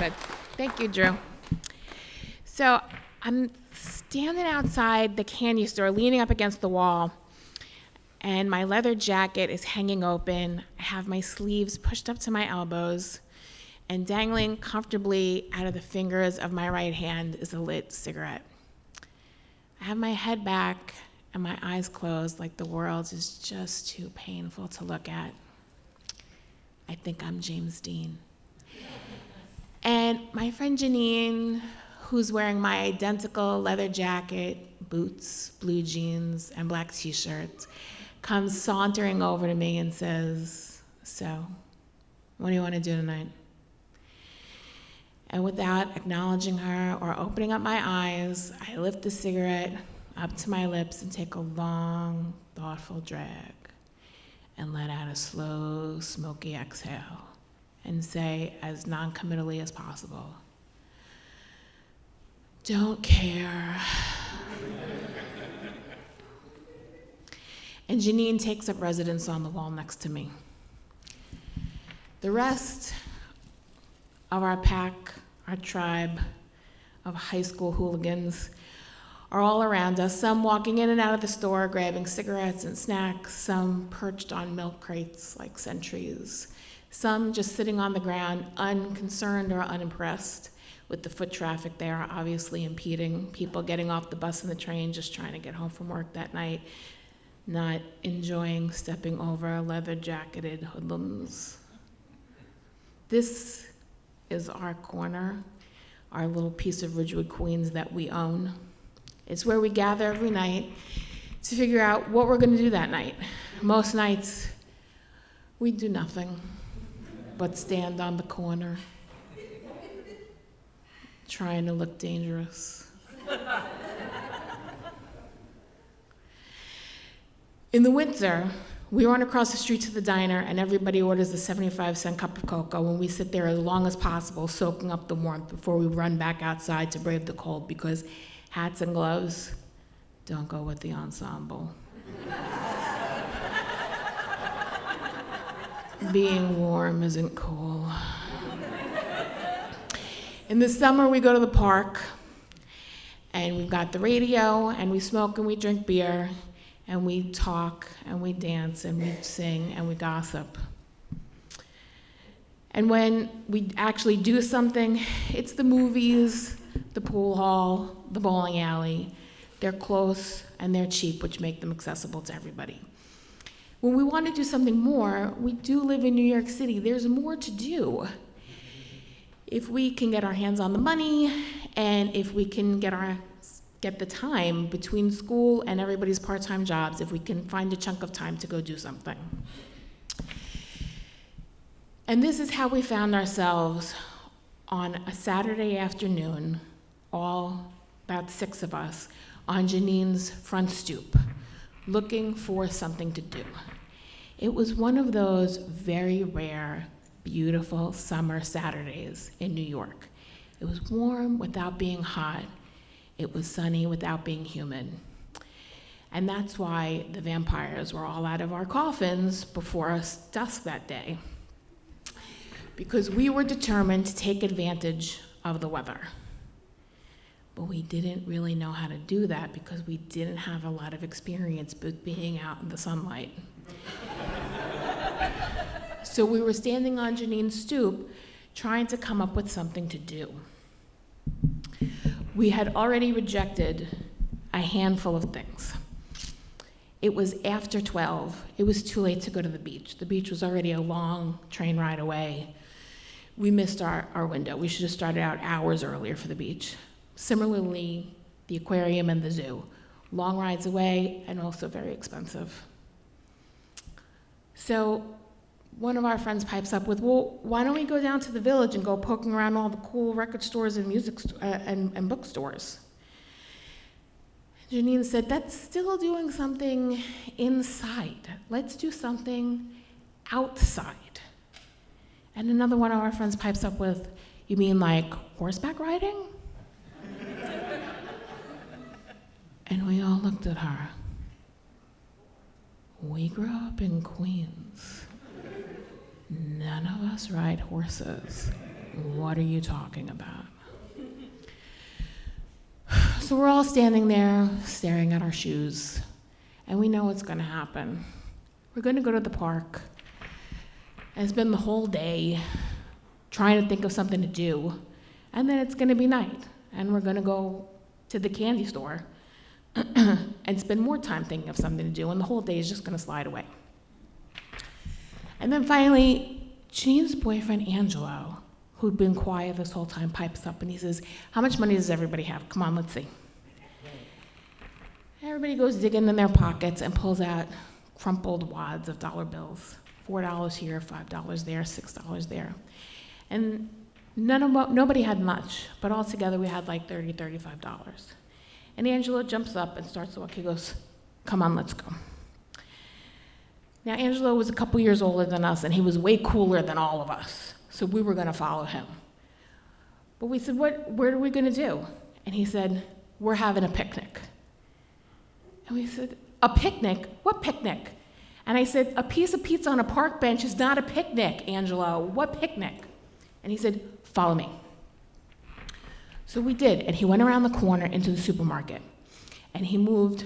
good. Thank you, Drew. So I'm standing outside the candy store, leaning up against the wall, and my leather jacket is hanging open. I have my sleeves pushed up to my elbows, and dangling comfortably out of the fingers of my right hand is a lit cigarette. I have my head back and my eyes closed like the world is just too painful to look at. I think I'm James Dean. And my friend Janine, who's wearing my identical leather jacket, boots, blue jeans, and black t-shirt, comes sauntering over to me and says, "So, what do you want to do tonight?" And without acknowledging her or opening up my eyes, I lift the cigarette up to my lips and take a long, thoughtful drag and let out a slow, smoky exhale and say as non-committally as possible, "Don't care." And Janine takes up residence on the wall next to me. The rest of our pack, our tribe of high school hooligans, are all around us, some walking in and out of the store, grabbing cigarettes and snacks, some perched on milk crates like sentries, some just sitting on the ground, unconcerned or unimpressed with the foot traffic they are obviously impeding, people getting off the bus and the train, just trying to get home from work that night, not enjoying stepping over leather-jacketed hoodlums. This is our corner, our little piece of Ridgewood, Queens that we own. It's where we gather every night to figure out what we're gonna do that night. Most nights, we do nothing but stand on the corner, trying to look dangerous. In the winter, we run across the street to the diner and everybody orders a 75-cent cup of cocoa, and we sit there as long as possible soaking up the warmth before we run back outside to brave the cold, because hats and gloves don't go with the ensemble. Being warm isn't cool. In the summer, we go to the park, and we've got the radio, and we smoke and we drink beer, and we talk, and we dance, and we sing, and we gossip. And when we actually do something, it's the movies, the pool hall, the bowling alley. They're close and they're cheap, which make them accessible to everybody. When we want to do something more, we do live in New York City. There's more to do. If we can get our hands on the money, and if we can get the time between school and everybody's part-time jobs, if we can find a chunk of time to go do something. And this is how we found ourselves on a Saturday afternoon, all about 6 of us, on Janine's front stoop, looking for something to do. It was one of those very rare, beautiful summer Saturdays in New York. It was warm without being hot. It was sunny without being humid. And that's why the vampires were all out of our coffins before us dusk that day, because we were determined to take advantage of the weather. But we didn't really know how to do that because we didn't have a lot of experience being out in the sunlight. So we were standing on Janine's stoop trying to come up with something to do. We had already rejected a handful of things. It was after 12. It was too late to go to the beach. The beach was already a long train ride away. We missed our window. We should have started out hours earlier for the beach. Similarly, the aquarium and the zoo. Long rides away and also very expensive. So one of our friends pipes up with, "Well, why don't we go down to the village and go poking around all the cool record stores and music and bookstores?" Janine said, "That's still doing something inside. Let's do something outside." And another one of our friends pipes up with, "You mean like horseback riding?" And we all looked at her. We grew up in Queens. None of us ride horses. What are you talking about? So we're all standing there staring at our shoes, and we know what's going to happen. We're going to go to the park and spend the whole day trying to think of something to do, and then it's going to be night, and we're going to go to the candy store and spend more time thinking of something to do, and the whole day is just going to slide away. And then finally, Janine's boyfriend, Angelo, who'd been quiet this whole time, pipes up and he says, "How much money does everybody have? Come on, let's see." Everybody goes digging in their pockets and pulls out crumpled wads of dollar bills. $4 here, $5 there, $6 there. And nobody had much, but all together we had like $30, $35. And Angelo jumps up and starts to walk. He goes, "Come on, let's go." Now, Angelo was a couple years older than us, and he was way cooler than all of us, so we were going to follow him. But we said, what are we going to do? And he said, "We're having a picnic." And we said, "A picnic? What picnic?" And I said, "A piece of pizza on a park bench is not a picnic, Angelo. What picnic?" And he said, "Follow me." So we did, and he went around the corner into the supermarket, and he moved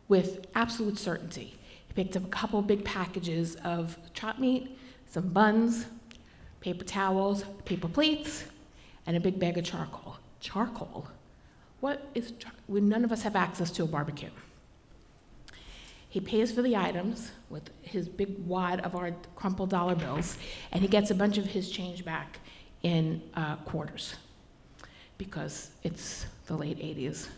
with absolute certainty. He picked up a couple big packages of chopped meat, some buns, paper towels, paper plates, and a big bag of charcoal. Charcoal? What is charcoal? None of us have access to a barbecue. He pays for the items with his big wad of our crumpled dollar bills, and he gets a bunch of his change back in quarters, because it's the late 80s.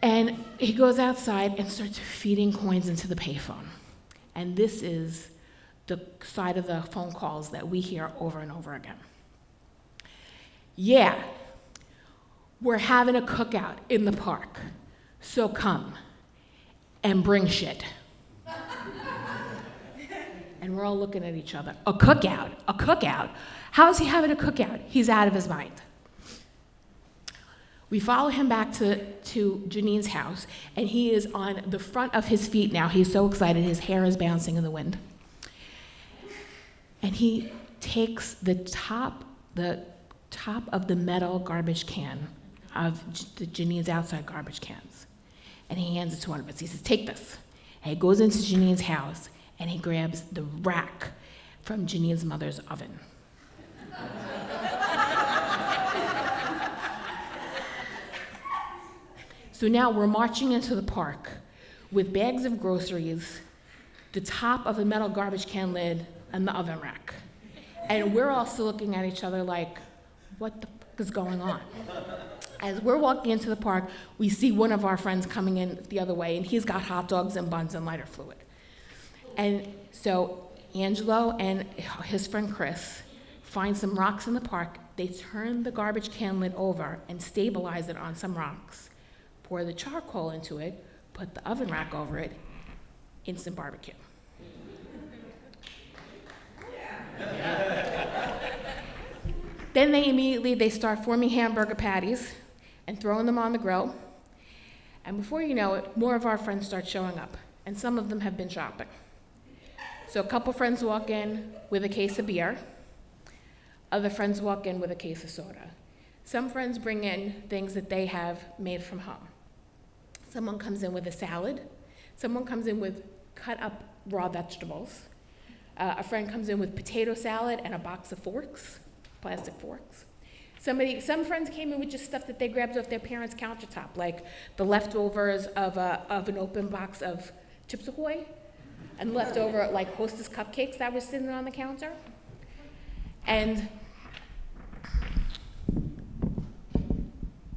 And he goes outside and starts feeding coins into the payphone. And this is the side of the phone calls that we hear over and over again. "Yeah, we're having a cookout in the park, so come and bring shit." And we're all looking at each other. A cookout? A cookout? How is he having a cookout? He's out of his mind. We follow him back to Janine's house, and he is on the front of his feet now. He's so excited, his hair is bouncing in the wind. And he takes the top of the metal garbage can of Janine's outside garbage cans, and he hands it to one of us. He says, "Take this." And he goes into Janine's house, and he grabs the rack from Janine's mother's oven. So now we're marching into the park with bags of groceries, the top of the metal garbage can lid, and the oven rack. And we're all still looking at each other like, what the fuck is going on? As we're walking into the park, we see one of our friends coming in the other way, and he's got hot dogs and buns and lighter fluid. And so Angelo and his friend Chris find some rocks in the park. They turn the garbage can lid over and stabilize it on some rocks. Pour the charcoal into it, put the oven rack over it, instant barbecue. Then they start forming hamburger patties and throwing them on the grill. And before you know it, more of our friends start showing up, and some of them have been shopping. So a couple friends walk in with a case of beer. Other friends walk in with a case of soda. Some friends bring in things that they have made from home. Someone comes in with a salad. Someone comes in with cut up raw vegetables. A friend comes in with potato salad and a box of forks, plastic forks. Some friends came in with just stuff that they grabbed off their parents' countertop, like the leftovers of an open box of Chips Ahoy, and leftover like Hostess cupcakes that were sitting on the counter. And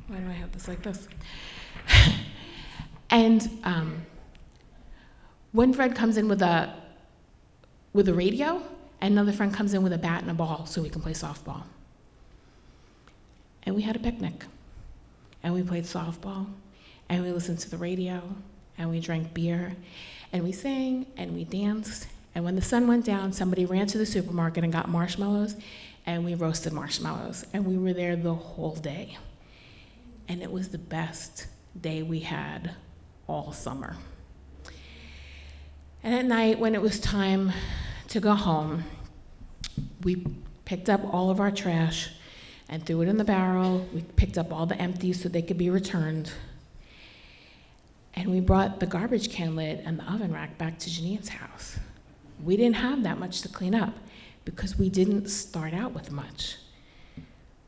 why do I have this like this? And one friend comes in with a radio, and another friend comes in with a bat and a ball so we can play softball. And we had a picnic, and we played softball, and we listened to the radio, and we drank beer, and we sang, and we danced. And when the sun went down, somebody ran to the supermarket and got marshmallows, and we roasted marshmallows, and we were there the whole day. And it was the best day we had all summer. And at night, when it was time to go home, we picked up all of our trash and threw it in the barrel. We picked up all the empties so they could be returned. And we brought the garbage can lid and the oven rack back to Janine's house. We didn't have that much to clean up because we didn't start out with much.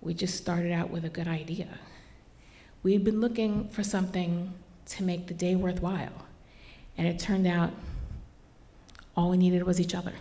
We just started out with a good idea. We'd been looking for something to make the day worthwhile, and it turned out all we needed was each other.